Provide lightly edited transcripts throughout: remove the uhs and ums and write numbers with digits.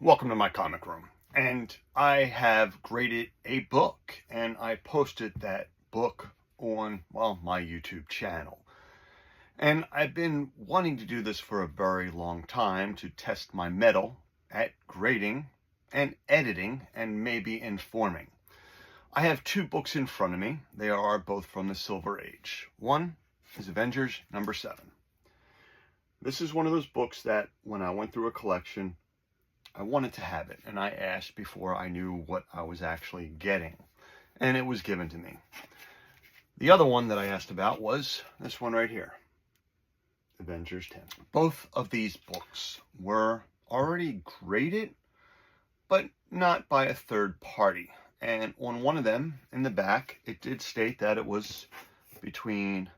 Welcome to my comic room. And I have graded a book, and I posted that book on, well, my YouTube channel. And I've been wanting to do this for a very long time to test my mettle at grading and editing and maybe informing. I have two books in front of me. They are both from the Silver Age. One is Avengers #7. This is one of those books that when I went through a collection, I wanted to have it, and I asked before I knew what I was actually getting, and it was given to me. The other one that I asked about was this one right here, Avengers 10. Both of these books were already graded, but not by a third party. And on one of them, in the back, it did state that it was between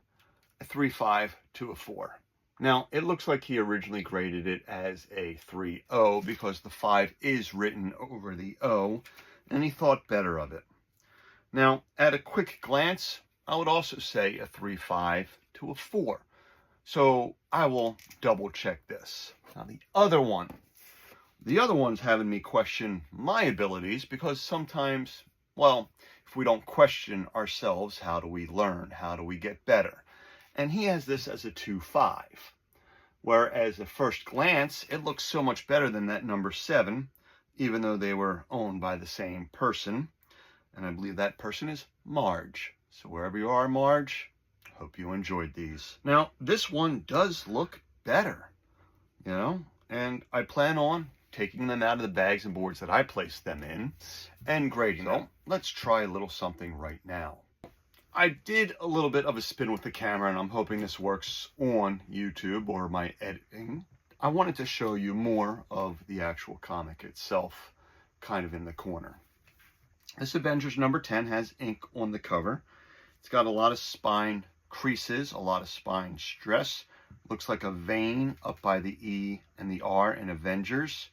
a 3.5 to a 4. Now, it looks like he originally graded it as a 3.0 because the 5 is written over the O, and he thought better of it. Now, at a quick glance, I would also say a 3.5 to a 4. So I will double check this. Now, the other one's having me question my abilities because sometimes, well, if we don't question ourselves, how do we learn? How do we get better? And he has this as a 2.5, whereas at first glance, it looks so much better than that #7, even though they were owned by the same person. And I believe that person is Marge. So wherever you are, Marge, hope you enjoyed these. Now, this one does look better, and I plan on taking them out of the bags and boards that I placed them in and grading them. Let's try a little something right now. I did a little bit of a spin with the camera, and I'm hoping this works on YouTube or my editing. I wanted to show you more of the actual comic itself, kind of in the corner. This Avengers #10 has ink on the cover. It's got a lot of spine creases, a lot of spine stress. Looks like a vein up by the E and the R in Avengers.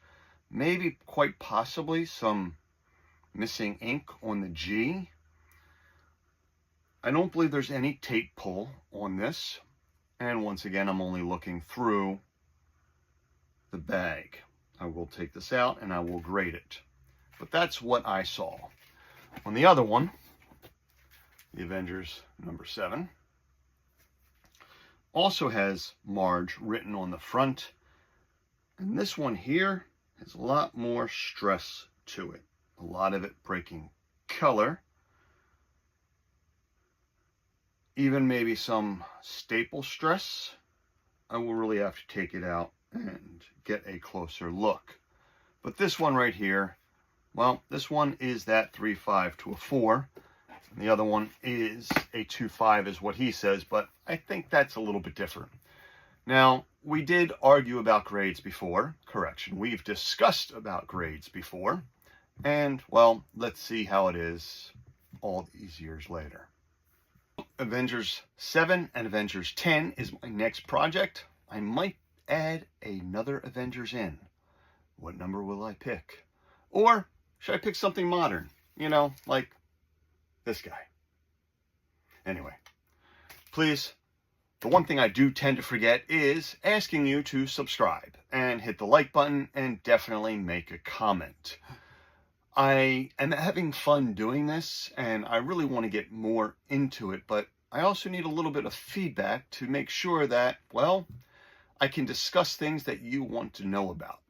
Maybe quite possibly some missing ink on the G. I don't believe there's any tape pull on this. And once again, I'm only looking through the bag. I will take this out and I will grade it. But that's what I saw. On the other one, the Avengers #7, also has Marge written on the front. And this one here has a lot more stress to it. A lot of it breaking color. Even maybe some staple stress. I will really have to take it out and get a closer look. But this one right here, well, this one is that 3.5 to a 4. And the other one is a 2.5 is what he says, but I think that's a little bit different. Now, we did argue about grades before. Correction, we've discussed about grades before. And, well, let's see how it is all these years later. Avengers 7 and Avengers 10 is my next project. I might add another Avengers in. What number will I pick? Or should I pick something modern? Like this guy. Anyway, please, the one thing I do tend to forget is asking you to subscribe and hit the like button and definitely make a comment. I am having fun doing this, and I really want to get more into it, but I also need a little bit of feedback to make sure that, well, I can discuss things that you want to know about,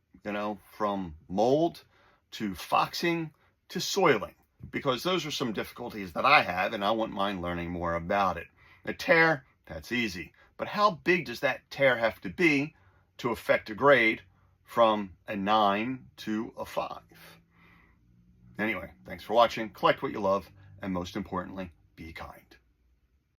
from mold to foxing to soiling, because those are some difficulties that I have, and I wouldn't mind learning more about it. A tear, that's easy, but how big does that tear have to be to affect a grade from a 9 to a 5? Anyway, thanks for watching. Collect what you love, and most importantly, be kind.